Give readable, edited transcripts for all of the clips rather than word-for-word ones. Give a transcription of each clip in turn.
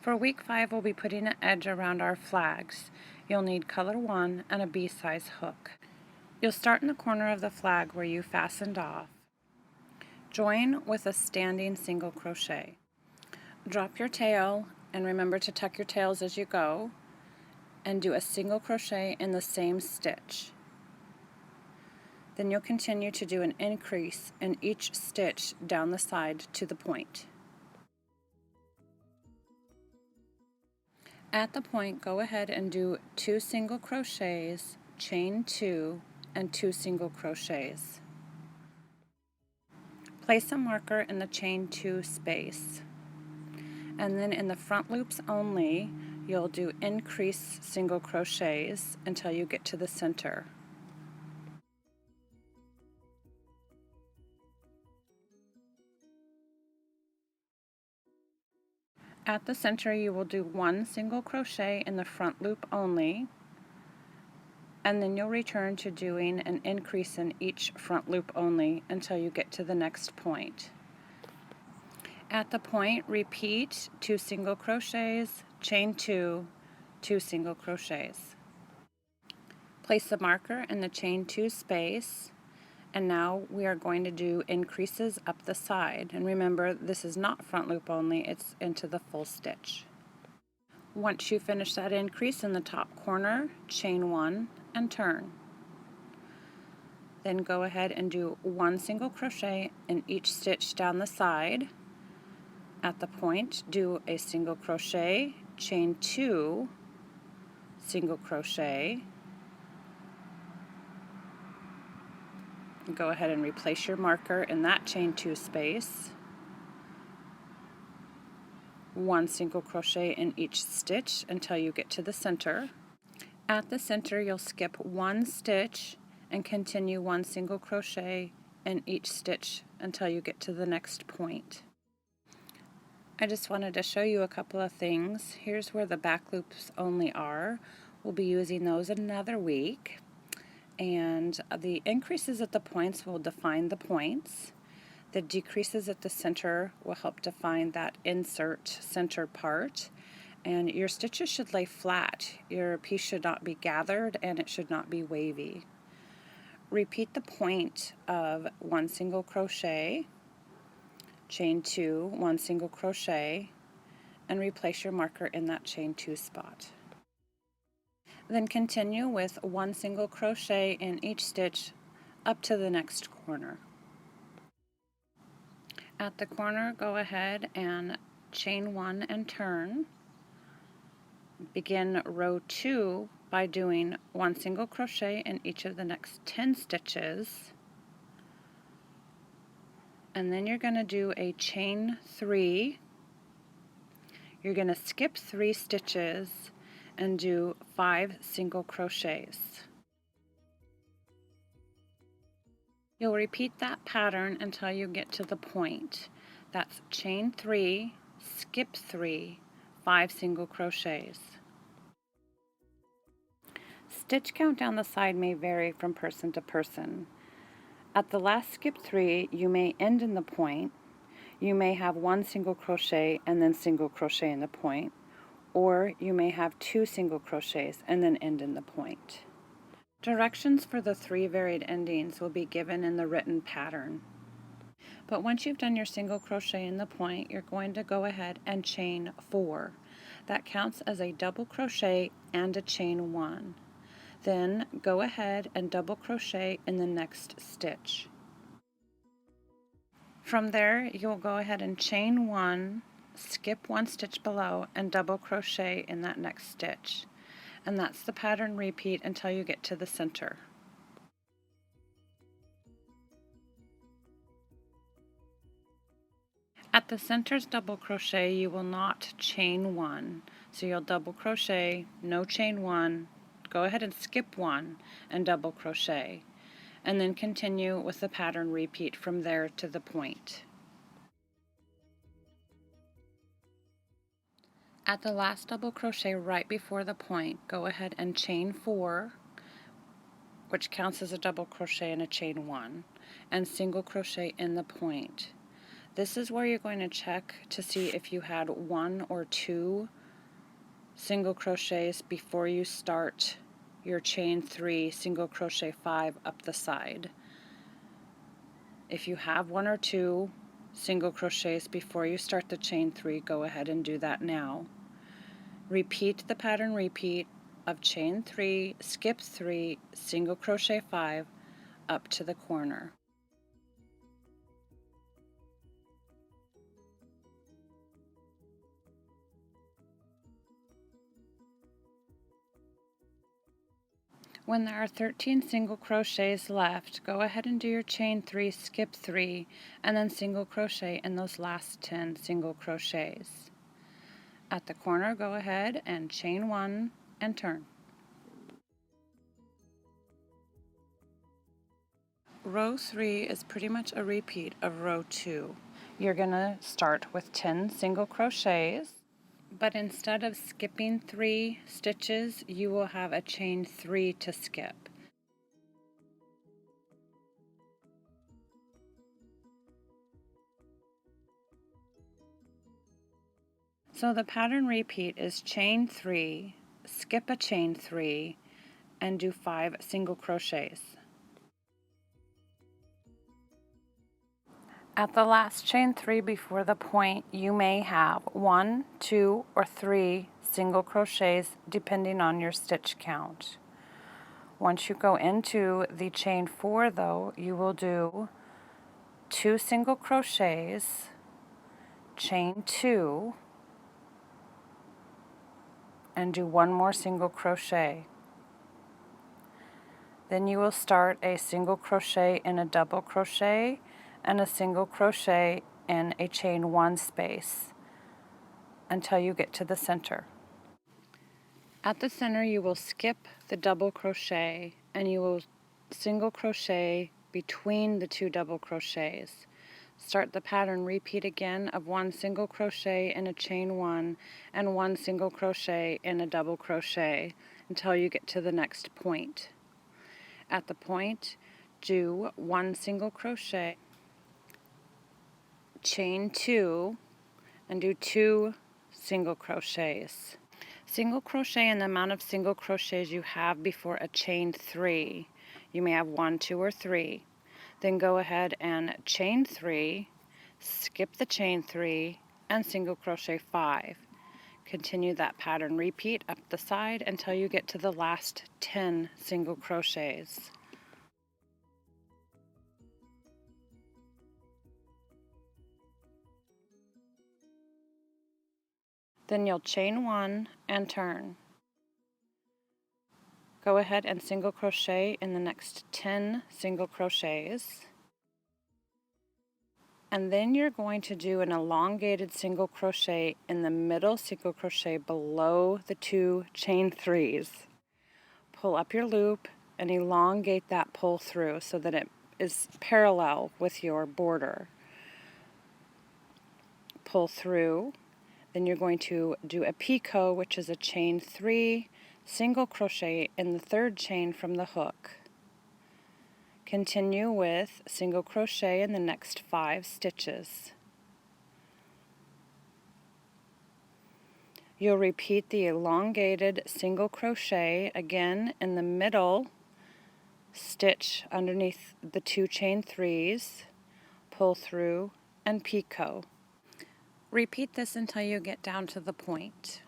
For week 5, we'll be putting an edge around our flags. You'll need color 1 and a B-size hook. You'll start in the corner of the flag where you fastened off. Join with a standing single crochet. Drop your tail and remember to tuck your tails as you go, and do a single crochet in the same stitch. Then you'll continue to do an increase in each stitch down the side to the point. At the point, go ahead and do 2 single crochets, chain 2, and 2 single crochets. Place a marker in the chain 2 space, and then in the front loops only, you'll do increase single crochets until you get to the center. At the center, you will do 1 single crochet in the front loop only, and then you'll return to doing an increase in each front loop only until you get to the next point. At the point, repeat 2 single crochets, chain 2, 2 single crochets. Place a marker in the chain 2 space, and now we are going to do increases up the side. And remember, this is not front loop only, it's into the full stitch. Once you finish that increase in the top corner, chain 1 and turn. Then go ahead and do 1 single crochet in each stitch down the side. At the point, do a single crochet, chain 2, single crochet. Go ahead and replace your marker in that chain 2 space. 1 single crochet in each stitch until you get to the center. At the center, you'll skip 1 stitch and continue 1 single crochet in each stitch until you get to the next point. I just wanted to show you a couple of things. Here's where the back loops only are. We'll be using those in another week. And the increases at the points will define the points. The decreases at the center will help define that insert center part. And your stitches should lay flat. Your piece should not be gathered and it should not be wavy. Repeat the point of 1 single crochet, chain 2, 1 single crochet, and replace your marker in that chain 2 spot. Then continue with 1 single crochet in each stitch up to the next corner. At the corner, go ahead and chain 1 and turn. Begin row 2 by doing 1 single crochet in each of the next 10 stitches. And then you're going to do a chain 3. You're going to skip 3 stitches and do 5 single crochets. You'll repeat that pattern until you get to the point. That's chain 3, skip 3, 5 single crochets. Stitch count down the side may vary from person to person. At the last skip 3, you may end in the point. You may have 1 single crochet and then single crochet in the point, or you may have 2 single crochets and then end in the point. Directions for the 3 varied endings will be given in the written pattern. But once you've done your single crochet in the point, you're going to go ahead and chain 4. That counts as a double crochet and a chain 1. Then go ahead and double crochet in the next stitch. From there, you'll go ahead and chain 1, skip 1 stitch below, and double crochet in that next stitch. And that's the pattern repeat until you get to the center. At the center's double crochet, you will not chain 1. So you'll double crochet, no chain 1, go ahead and skip 1 and double crochet, and then continue with the pattern repeat from there to the point. At the last double crochet right before the point, go ahead and chain 4, which counts as a double crochet and a chain 1, and single crochet in the point. This is where you're going to check to see if you had 1 or 2 single crochets before you start your chain 3 single crochet 5 up the side. If you have 1 or 2 single crochets before you start the chain 3, go ahead and do that now. Repeat the pattern repeat of chain 3, skip 3, single crochet 5 up to the corner. When there are 13 single crochets left, go ahead and do your chain 3, skip 3, and then single crochet in those last 10 single crochets. At the corner, go ahead and chain 1 and turn. Row 3 is pretty much a repeat of row 2. You're going to start with 10 single crochets, but instead of skipping 3 stitches, you will have a chain 3 to skip. So the pattern repeat is chain 3, skip a chain 3, and do 5 single crochets. At the last chain 3 before the point, you may have 1, 2, or 3 single crochets depending on your stitch count. Once you go into the chain 4 though, you will do 2 single crochets, chain 2, and do 1 more single crochet. Then you will start a single crochet in a double crochet and a single crochet in a chain 1 space until you get to the center. At the center you will skip the double crochet and you will single crochet between the 2 double crochets. Start the pattern repeat again of 1 single crochet in a chain 1 and 1 single crochet in a double crochet until you get to the next point. At the point, do 1 single crochet, chain 2, and do 2 single crochets. Single crochet in the amount of single crochets you have before a chain 3. You may have 1, 2, or 3. Then go ahead and chain 3, skip the chain 3, and single crochet 5. Continue that pattern repeat up the side until you get to the last 10 single crochets. Then you'll chain 1 and turn. Go ahead and single crochet in the next 10 single crochets. And then you're going to do an elongated single crochet in the middle single crochet below the 2 chain 3s. Pull up your loop and elongate that pull through so that it is parallel with your border. Pull through. Then you're going to do a picot, which is a chain 3, single crochet in the 3rd chain from the hook. Continue with single crochet in the next 5 stitches. You'll repeat the elongated single crochet again in the middle stitch underneath the 2 chain 3s, pull through, and picot. Repeat this until you get down to the point.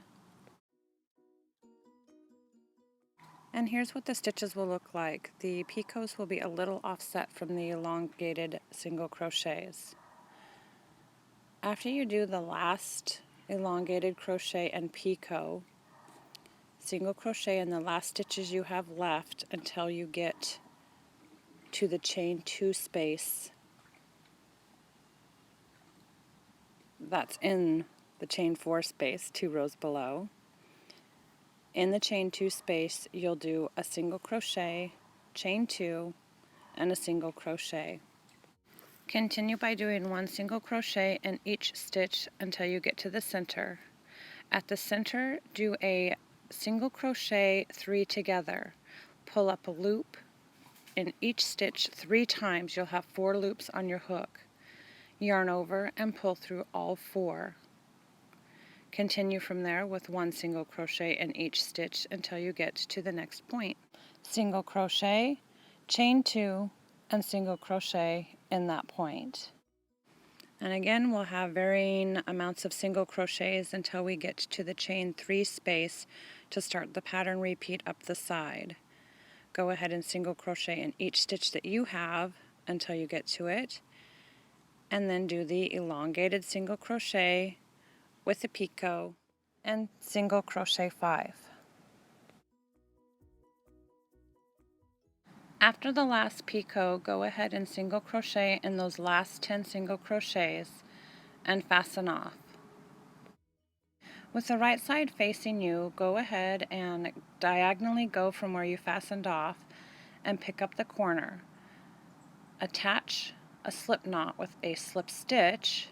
And here's what the stitches will look like. The picots will be a little offset from the elongated single crochets. After you do the last elongated crochet and picot, single crochet in the last stitches you have left until you get to the chain 2 space that's in the chain 4 space 2 rows below. In the chain 2 space you'll do a single crochet, chain 2, and a single crochet. Continue by doing 1 single crochet in each stitch until you get to the center. At the center, do a single crochet 3 together. Pull up a loop in each stitch 3 times. You'll have 4 loops on your hook. Yarn over and pull through all 4. Continue from there with 1 single crochet in each stitch until you get to the next point. Single crochet, chain 2, and single crochet in that point. And again, we'll have varying amounts of single crochets until we get to the chain 3 space to start the pattern repeat up the side. Go ahead and single crochet in each stitch that you have until you get to it, and then do the elongated single crochet with a picot and single crochet 5. After the last picot, go ahead and single crochet in those last 10 single crochets and fasten off. With the right side facing you, go ahead and diagonally go from where you fastened off and pick up the corner. Attach a slip knot with a slip stitch,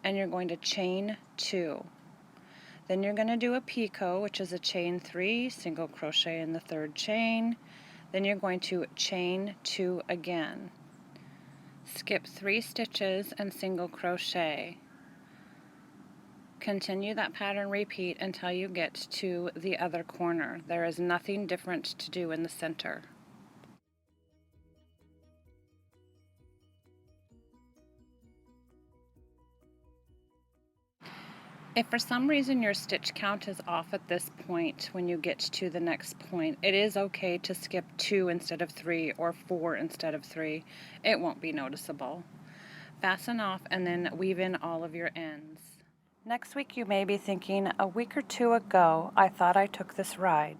and you're going to chain 2. Then you're going to do a picot, which is a chain 3, single crochet in the 3rd chain. Then you're going to chain 2 again. Skip 3 stitches and single crochet. Continue that pattern repeat until you get to the other corner. There is nothing different to do in the center. If for some reason your stitch count is off at this point when you get to the next point, it is okay to skip 2 instead of 3 or 4 instead of 3. It won't be noticeable. Fasten off and then weave in all of your ends. Next week you may be thinking, a week or 2 ago I thought I took this ride.